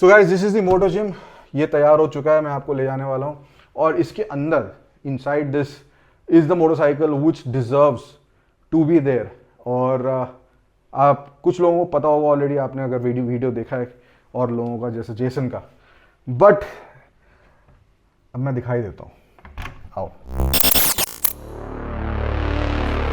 So guys this is the motto gym. ये तैयार हो चुका है, मैं आपको ले जाने वाला हूँ और इसके अंदर inside this is the motorcycle which deserves to be there. और आप कुछ लोगों को पता होगा ऑलरेडी, आपने अगर वीडियो देखा है और लोगों का जैसे जेसन का, बट अब मैं दिखाई देता हूँ, आओ।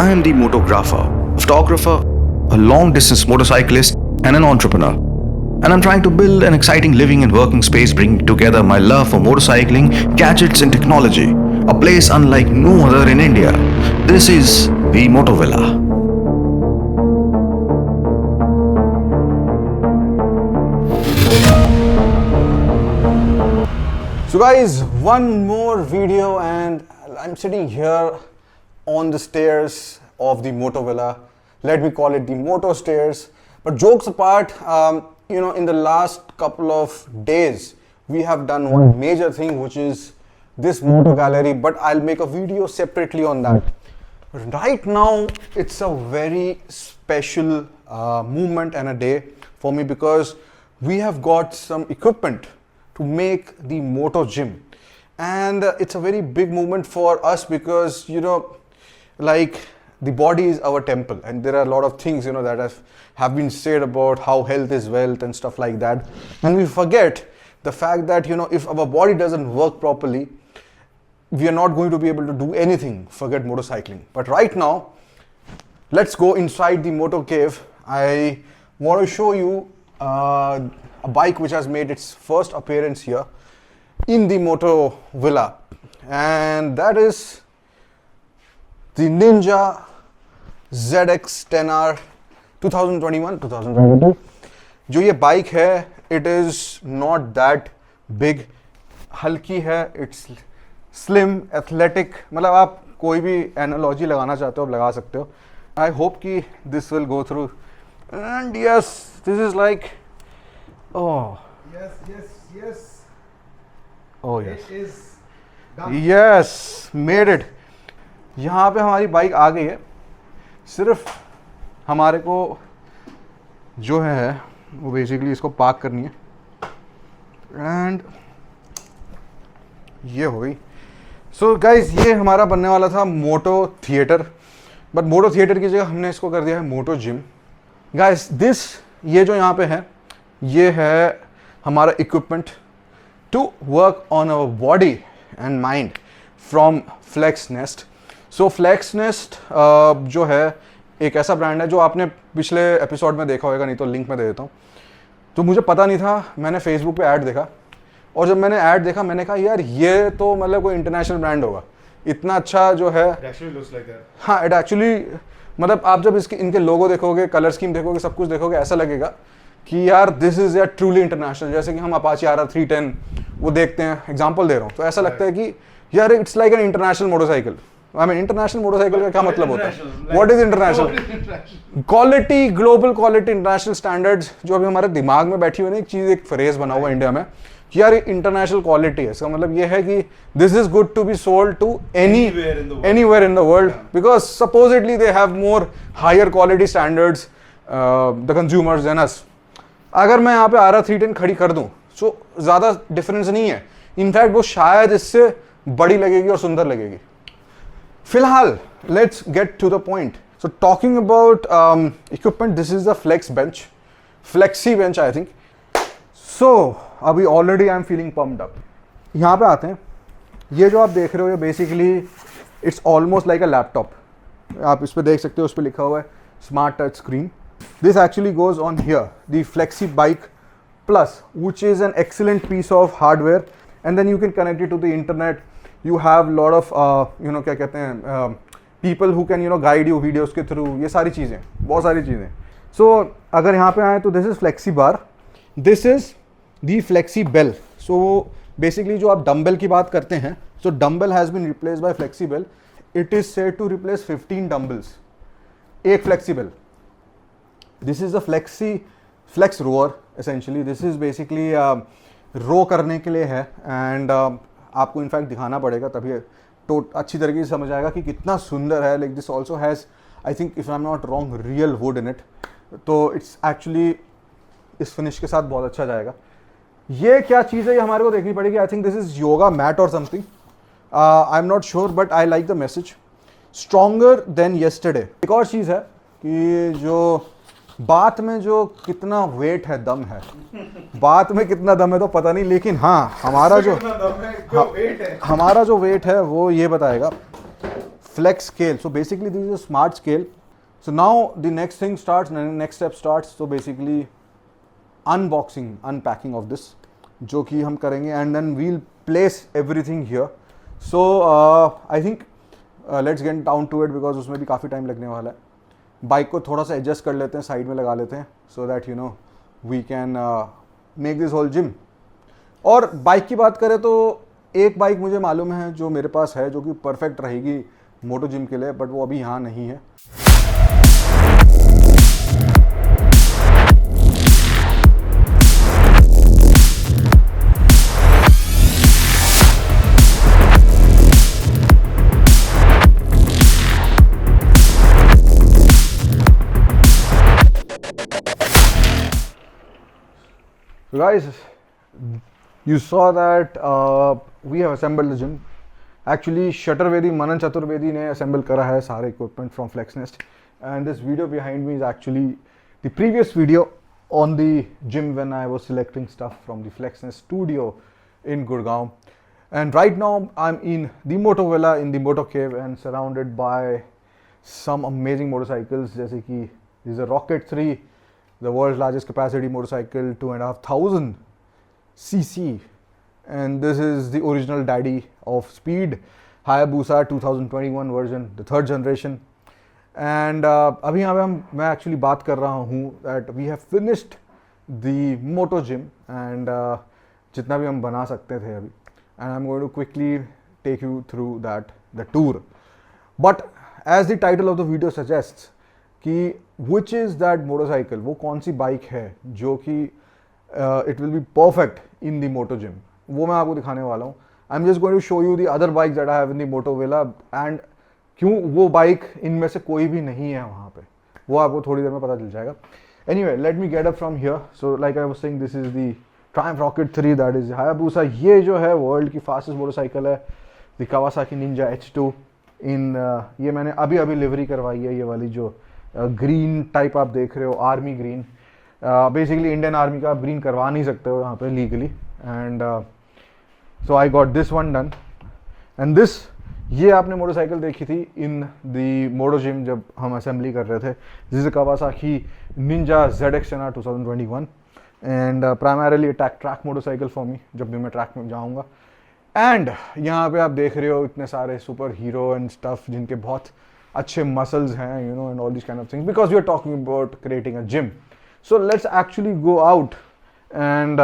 I am the motographer, photographer, a long distance motorcyclist, and an entrepreneur. And I'm trying to build an exciting living and working space, bringing together my love for motorcycling, gadgets, and technology. A place unlike no other in India. This is the Moto Villa. So guys, one more video and I'm sitting here on the stairs of the Moto Villa. Let me call it the Moto Stairs. But jokes apart, in the last couple of days, we have done one major thing, which is this Moto Gallery, but I'll make a video separately on that. Right now, it's a very special movement and a day for me because we have got some equipment to make the Moto Gym. And it's a very big movement for us because, like the body is our temple and there are a lot of things, that have been said about how health is wealth and stuff like that. And we forget the fact that, if our body doesn't work properly, we are not going to be able to do anything, forget motorcycling. But right now, let's go inside the Moto Cave. I want to show you a bike which has made its first appearance here in the Moto Villa, and that is the Ninja ZX10R 2021-2022. जो ये bike है, it is not that big, हल्की है, it's slim, athletic, मतलब आप कोई भी analogy लगाना चाहते हो आप लगा सकते हो. I hope कि this will go through, and yes, this is like, oh yes, oh yes, it is done. yes, made it. यहाँ पे हमारी बाइक आ गई है, सिर्फ हमारे को जो है वो बेसिकली इसको पार्क करनी है एंड ये हो गई. सो गाइज, ये हमारा बनने वाला था मोटो थिएटर, बट मोटो थिएटर की जगह हमने इसको कर दिया है मोटो जिम. गाइज ये जो यहाँ पे है, ये है हमारा equipment to work on our body and mind from Flex Nest. So Flex Nest जो है एक ऐसा ब्रांड है जो आपने पिछले एपिसोड में देखा होगा, नहीं तो लिंक में दे देता हूँ. तो मुझे पता नहीं था, मैंने फेसबुक पे ऐड देखा और जब मैंने ऐड देखा मैंने कहा यार ये तो मतलब कोई इंटरनेशनल ब्रांड होगा, इतना अच्छा जो है. हाँ, इट एक्चुअली मतलब आप जब इनके लोगो देखोगे, कलर स्कीम देखोगे, सब कुछ देखोगे, ऐसा लगेगा कि यार दिस इज यार ट्रूली इंटरनेशनल. जैसे कि हम अपाचे RR 310 वो देखते हैं, एग्जाम्पल दे रहा हूँ, तो ऐसा लगता है कि यार it's like an international motorcycle. I mean international motorcycle का क्या मतलब होता है? What is international? Quality, global quality, international standards जो अभी हमारे दिमाग में बैठी हुई है, एक चीज, एक फ्रेज बना हुआ इंडिया में कि यार इंटरनेशनल क्वालिटी है. इसका मतलब ये है कि this is good to be sold to anywhere in the world because supposedly they have more higher quality standards the consumers than us. अगर मैं यहाँ पे RR 310 खड़ी कर दूं तो ज्यादा डिफरेंस नहीं है, इनफैक्ट वो शायद इससे बड़ी लगेगी और सुंदर लगेगी. फिलहाल let's get to the point. So talking about equipment, this is the flex bench, flexi bench I think. So अभी already I am feeling pumped up. यहाँ पे आते हैं. ये जो आप देख रहे हो ये basically it's almost like a laptop. आप इस पे देख सकते हो, उस पर लिखा हुआ है smart touch screen. This actually goes on here, the Flexi Bike Plus, which is an excellent piece of hardware, and then you can connect it to the internet. You have lot of क्या कहते हैं, people who can guide you videos के through. ये सारी चीज़ें, बहुत सारी चीज़ें. So अगर यहाँ पे आए तो this is Flexi Bar, this is the Flexi Bell. So basically जो आप डम्बल की बात करते हैं, so dumbbell has been replaced by Flexi Bell. It is said to replace 15 dumbbells. एक Flexi Bell. This is a flex rower essentially. This is basically रो करने के लिए है एंड आपको इनफैक्ट दिखाना पड़ेगा तभी तो अच्छी तरीके से समझ आएगा कि कितना सुंदर है. Like this also has, I think if I am not wrong, real would in it. तो इट्स एक्चुअली इस फिनिश के साथ बहुत अच्छा जाएगा. ये क्या चीज़ है ये हमारे को देखनी पड़ेगी. I think this is yoga mat और something. I am not sure but I like the message. Stronger than yesterday. एक और चीज़ है कि जो बात में जो कितना वेट है, दम है, बात में कितना दम है तो पता नहीं, लेकिन हाँ हमारा जो हमारा जो वेट है वो ये बताएगा. Flex scale. So basically this is a smart scale. So now the next thing starts, next step starts. So basically unboxing, unpacking of this, जो कि हम करेंगे and then we'll place everything here. So I think let's get down to it because उसमें भी काफ़ी time लगने वाला है. बाइक को थोड़ा सा एडजस्ट कर लेते हैं, साइड में लगा लेते हैं, so that you know we can make this whole gym. और बाइक की बात करें तो एक बाइक मुझे मालूम है जो मेरे पास है, जो कि परफेक्ट रहेगी मोटो जिम के लिए, बट वो अभी यहाँ नहीं है. So guys, you saw that we have assembled the gym. Actually, Shutter Manan Chaturvedi ने assemble करा है सारे equipment from FlexNest, and this video behind me is actually the previous video on the gym when I was selecting stuff from the FlexNest studio in Gurgaon. And right now I'm in the Moto Villa in the Moto Cave and surrounded by some amazing motorcycles. जैसे कि this is a Rocket 3, the world's largest capacity motorcycle, 2,500 cc, and this is the original daddy of speed, Hayabusa 2021 version, the third generation. And अभी यहाँ पे मैं actually बात कर रहा हूँ that we have finished the Moto Gym and जितना भी हम बना सकते थे अभी, and I'm going to quickly take you through the tour. But as the title of the video suggests कि which is that motorcycle, वो कौन सी बाइक है जो कि it will be perfect in the Moto Gym, वो मैं आपको दिखाने वाला हूँ. I'm just going to show you the other bikes that I have in the Moto Villa and क्यों वो बाइक इनमें से कोई भी नहीं है वहाँ पे, वो आपको थोड़ी देर में पता चल जाएगा. Anyway, let me get up from here. So like I was saying, this is the Triumph Rocket 3, that is Hayabusa. ये जो है वर्ल्ड की फास्टेस्ट मोटरसाइकिल है, the Kawasaki Ninja H2 इन ये मैंने अभी अभी लिवरी करवाई है. ये वाली जो ग्रीन टाइप आप देख रहे हो, army green, basically Indian army का आप ग्रीन करवा नहीं सकते हो यहाँ पे legally. And so I got this one done. And this, ये आपने मोटरसाइकिल देखी थी इन दी मोटो जिम जब हम असेंबली कर रहे थे. This is Kawasaki Ninja ZX-10R 2021 and primarily track motorcycle for me, जब भी मैं ट्रैक में जाऊँगा. एंड यहाँ पे आप देख रहे हो इतने सारे सुपर हीरो एंड स्टफ जिनके बहुत अच्छे मसल्स हैं, you know, and all this kind of things, because we are talking about creating a gym. So let's actually go out and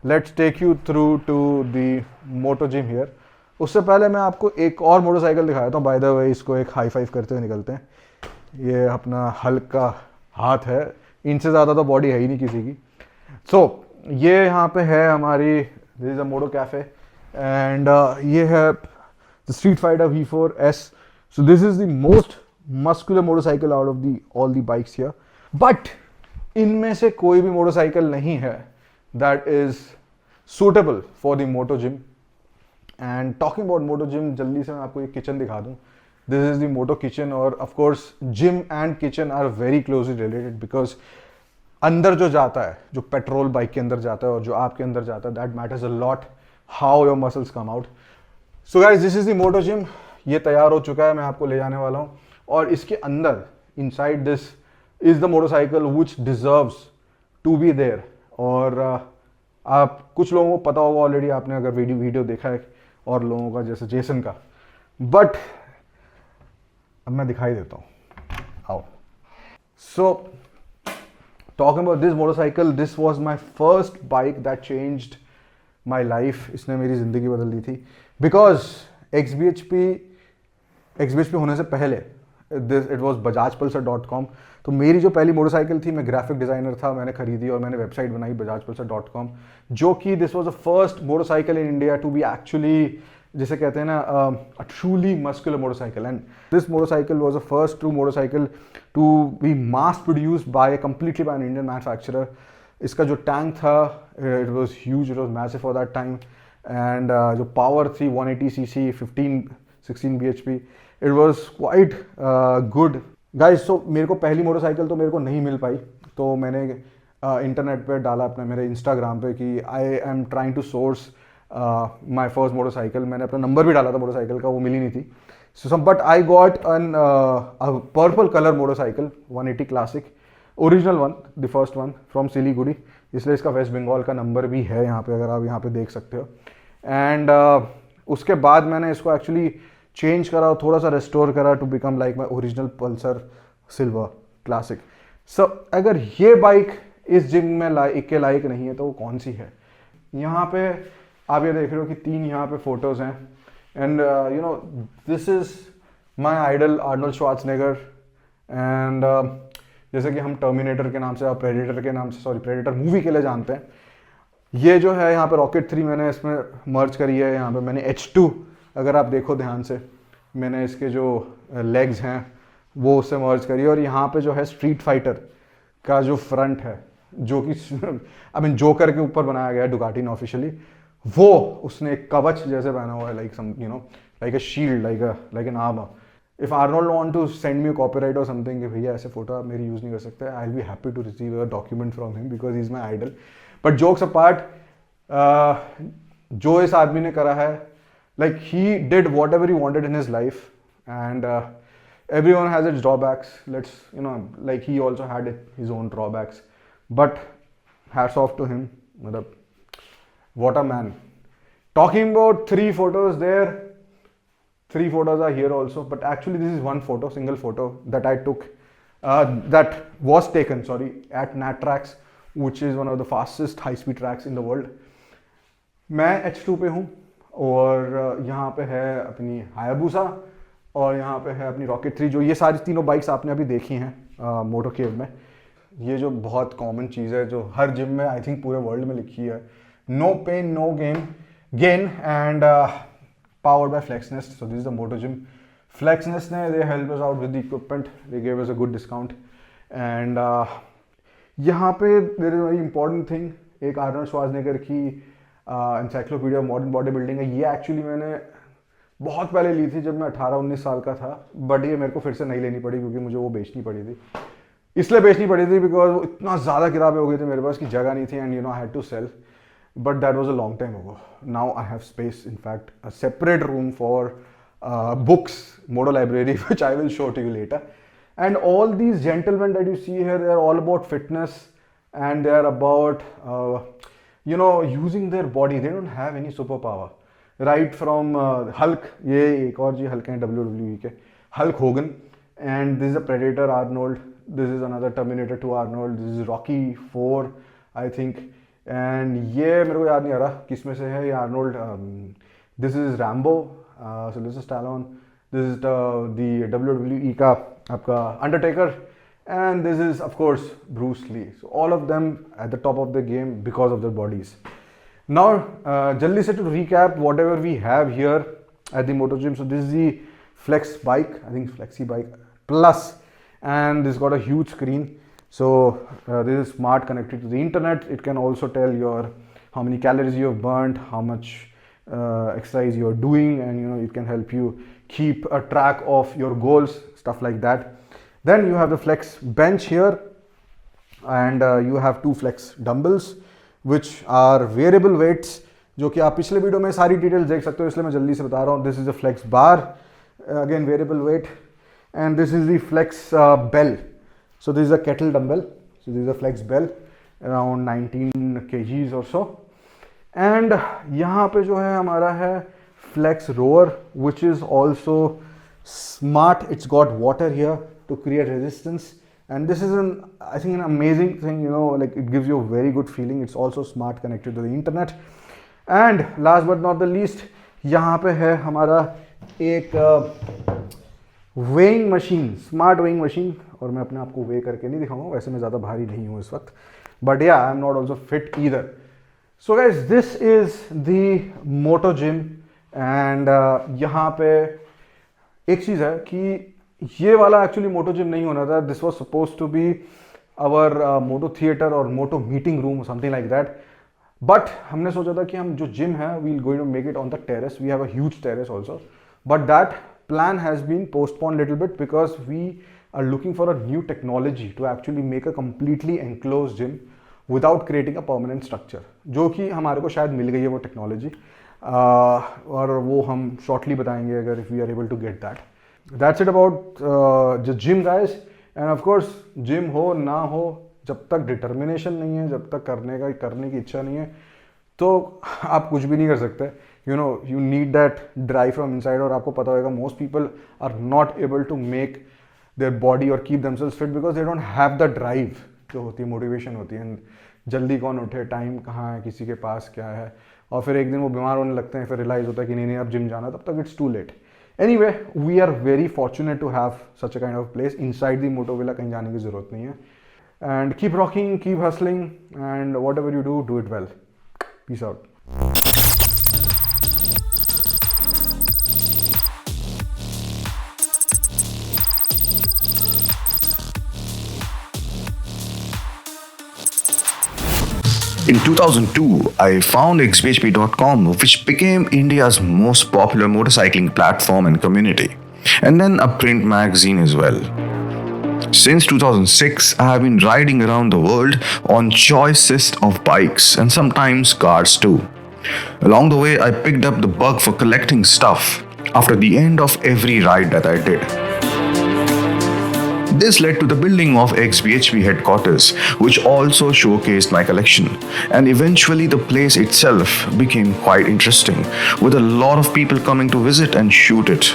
let's take you through to the motto gym here. उससे पहले मैं आपको एक और motorcycle दिखाया था. By the way, इसको एक हाई फाइव करते हुए निकलते हैं. ये अपना हल्का हाथ है, इनसे ज़्यादा तो बॉडी है ही नहीं किसी की. सो ये यहाँ पे है हमारी, this is a Moto cafe and ये है the Street Fighter V4S. So this is the most muscular motorcycle out of all the bikes here. But इनमें से कोई भी मोटरसाइकिल नहीं है that is suitable for the Moto Gym. And talking about Moto Gym, जल्दी से मैं आपको एक किचन दिखा दूँ. This is the Moto kitchen, और of course gym and kitchen are very closely related because अंदर जो जाता है, जो पेट्रोल बाइक के अंदर जाता है और जो आपके अंदर जाता है, that matters a lot how your muscles come out. So guys, this is the Moto Gym. ये तैयार हो चुका है, मैं आपको ले जाने वाला हूँ. और इसके अंदर, inside this is the motorcycle which deserves to be there. और आप कुछ लोगों को पता होगा ऑलरेडी, आपने अगर वीडियो देखा है, और लोगों का जैसे जेसन का. बट अब मैं दिखाई देता हूँ, आओ. सो talking about this motorcycle, this was my first bike that changed my life. इसने मेरी ज़िंदगी बदल दी थी. बिकॉज XBHP होने से पहले इट वॉज bajajpulsar.com. तो मेरी जो पहली मोटरसाइकिल थी, मैं ग्राफिक डिज़ाइनर था, मैंने खरीदी और मैंने वेबसाइट बनाई bajajpulsar.com, जो कि this was the first motorcycle in India to be actually, जिसे कहते हैं ना, a truly muscular motorcycle. And this motorcycle was the first true motorcycle to be mass produced by completely by an Indian manufacturer. इसका जो tank था it was huge, it was massive for that time. And जो power थी 180cc 16 bhp, it was quite good guys. So मेरे को पहली motorcycle तो मेरे को नहीं मिल पाई, तो मैंने इंटरनेट पे डाला अपने मेरे इंस्टाग्राम पे कि I am trying to source my first motorcycle. मैंने अपना नंबर भी डाला था मोटरसाइकिल का, वो मिली नहीं थी. So but I got an purple colour motorcycle 180 classic, original one, the first one from Siliguri. इसलिए इसका वेस्ट बंगाल का नंबर भी है यहाँ पे, अगर आप यहाँ पे देख सकते हो. एंड उसके बाद मैंने इसको एक्चुअली चेंज करा, थोड़ा सा रेस्टोर करा to become like my original Pulsar silver classic. So अगर ये बाइक इस जिम में के लायक नहीं है तो वो कौन सी है? यहाँ पे आप ये देख रहे हो कि 3 यहाँ पे फोटोज हैं. And you know this is my idol Arnold Schwarzenegger. एंड जैसे कि हम टर्मिनेटर के नाम से और प्रेडेटर के नाम से, सॉरी प्रेडेटर मूवी के लिए जानते हैं, ये जो है यहाँ पे रॉकेट 3 मैंने इसमें मर्ज करी है. यहाँ पे मैंने H2, अगर आप देखो ध्यान से, मैंने इसके जो लेग्स हैं वो उससे मर्ज करी है. और यहाँ पे जो है स्ट्रीट फाइटर का जो फ्रंट है, जो कि आई मीन जोकर के ऊपर बनाया गया है डुकाटी ने ऑफिशियली, वो उसने एक कवच जैसे पहना हुआ है, like some you know like a shield, like an armour. If Arnold want to send me copyright और समथिंग कि भैया ऐसे फोटो आप मेरी यूज नहीं कर सकते, I will be happy to receive a document from him because he is my idol. But jokes apart, जो इस आदमी ने करा है, like he did whatever he wanted in his life. And everyone has its drawbacks. Let's, you know, like he also had his own drawbacks, but hats off to him. What a man. Talking about 3 photos there, 3 photos are here also, but actually this is one photo, single photo that I took, that was taken, sorry, at Nat Tracks, which is one of the fastest high speed tracks in the world. मैं H2 पे हूँ और यहाँ पे है अपनी Hayabusa और यहाँ पे है अपनी रॉकेट 3. जो ये सारी तीनों बाइक्स आपने अभी देखी हैं मोटो केव में. ये जो बहुत कॉमन चीज़ है जो हर जिम में आई थिंक पूरे वर्ल्ड में लिखी है, no pain no gain and powered by Flexnest. So this is the motto gym. Flexnest ने they help us out with the equipment, they give us a good discount. And यहाँ पे there is very important thing, एक Arnold Schwarzenegger की encyclopedia modern bodybuilding है. ये actually मैंने बहुत पहले ली थी जब मैं 18-19 साल का था, बट ये मेरे को फिर से नहीं लेनी पड़ी क्योंकि मुझे वो बेचनी पड़ी थी. इसलिए बेचनी पड़ी थी बिकॉज इतना ज़्यादा किताबें हो गई थी मेरे पास कि जगह नहीं थी, and you know I had to sell. But that was a long time ago. Now I have space, in fact a separate room for books, Moto library, which I will show to you later. And all these gentlemen that you see here, they are all about fitness and they are about you know using their body. They don't have any superpower. Right from Hulk, ये एक और जी Hulk हैं WWE के, Hulk Hogan. And this is a predator Arnold, this is another terminator 2 Arnold, this is Rocky 4 I think. And ये मेरे को याद नहीं आ रहा किस में से है ये Arnold. This is Rambo, Sylvester Stallone, this is the WWE का आपका Undertaker, and this is of course Bruce Lee. So all of them at the top of the game because of their bodies. Now, jaldi se to recap whatever we have here at the Moto Gym. So this is the Flex bike, I think Flexi bike Plus, and this got a huge screen. So this is smart, connected to the internet. It can also tell your how many calories you have burnt, how much exercise you are doing, and you know it can help you keep a track of your goals, stuff like that. Then you have the Flex bench here, and you have 2 Flex dumbbells which are variable weights, जो कि आप पिछले video में सारी details देख सकते हो, इसलिए मैं जल्दी से बता रहा हूँ. This is a flex bar, again variable weight, and this is the flex bell. So this is a kettle dumbbell, so this is a flex bell around 19 kgs और सो. एंड यहाँ पे जो है हमारा है flex rower which is also smart. It's got water here to create resistance. And this is I think an amazing thing, you know, like it gives you a very good feeling. It's also smart, connected to the internet. And last but not the least, यहाँ पे है हमारा एक weighing machine, smart weighing machine. और मैं अपने आप को weigh करके नहीं दिखाऊंगा, वैसे मैं ज़्यादा भारी नहीं हूँ इस वक्त. But yeah, I'm not also fit either. So guys, this is the Moto Gym. And यहाँ पे एक चीज़ है कि ये वाला एक्चुअली मोटो जिम नहीं होना था. This was suppose to be our moto theatre और moto meeting room, something like that. But हमने सोचा था कि हम जो जिम है we will going to make it on the terrace. We have a huge terrace also, but that plan has been postponed little bit because we are looking for a new technology to actually make a completely enclosed gym without creating a permanent structure, जो कि हमारे को शायद मिल गई है वो technology, और वो हम शॉर्टली बताएंगे अगर if we are able to get that. That's it about the gym guys. And of course gym हो ना हो, जब तक डिटर्मिनेशन नहीं है, जब तक करने की इच्छा नहीं है, तो आप कुछ भी नहीं कर सकते. you need that drive from inside. और आपको पता होगा most people are not able to make their body or keep themselves fit because they don't have the drive जो होती है, motivation होती है. जल्दी कौन उठे, टाइम कहाँ है, किसी के पास क्या है, और फिर एक दिन वो बीमार होने लगते हैं, फिर रियलाइज होता है कि नहीं अब जिम जाना, तब तक it's too late. Anyway we are very fortunate to have such a kind of place inside the Moto villa. कहीं जाने की जरूरत नहीं है. And keep rocking, keep hustling, and whatever you do it well. Peace out. In 2002, I found xbhp.com, which became India's most popular motorcycling platform and community, and then a print magazine as well. Since 2006, I have been riding around the world on choicest of bikes and sometimes cars too. Along the way, I picked up the bug for collecting stuff after the end of every ride that I did. This led to the building of XBHP headquarters, which also showcased my collection. And eventually the place itself became quite interesting, with a lot of people coming to visit and shoot it,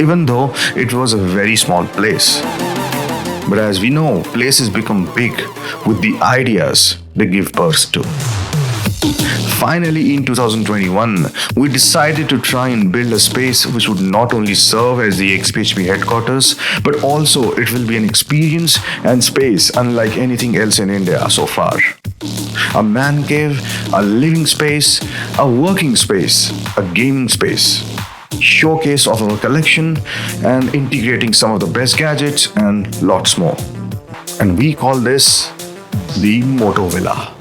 even though it was a very small place. But as we know, places become big with the ideas they give birth to. Finally, in 2021, we decided to try and build a space which would not only serve as the XBHP headquarters, but also it will be an experience and space unlike anything else in India so far. A man cave, a living space, a working space, a gaming space, showcase of our collection, and integrating some of the best gadgets and lots more. And we call this the Moto Villa.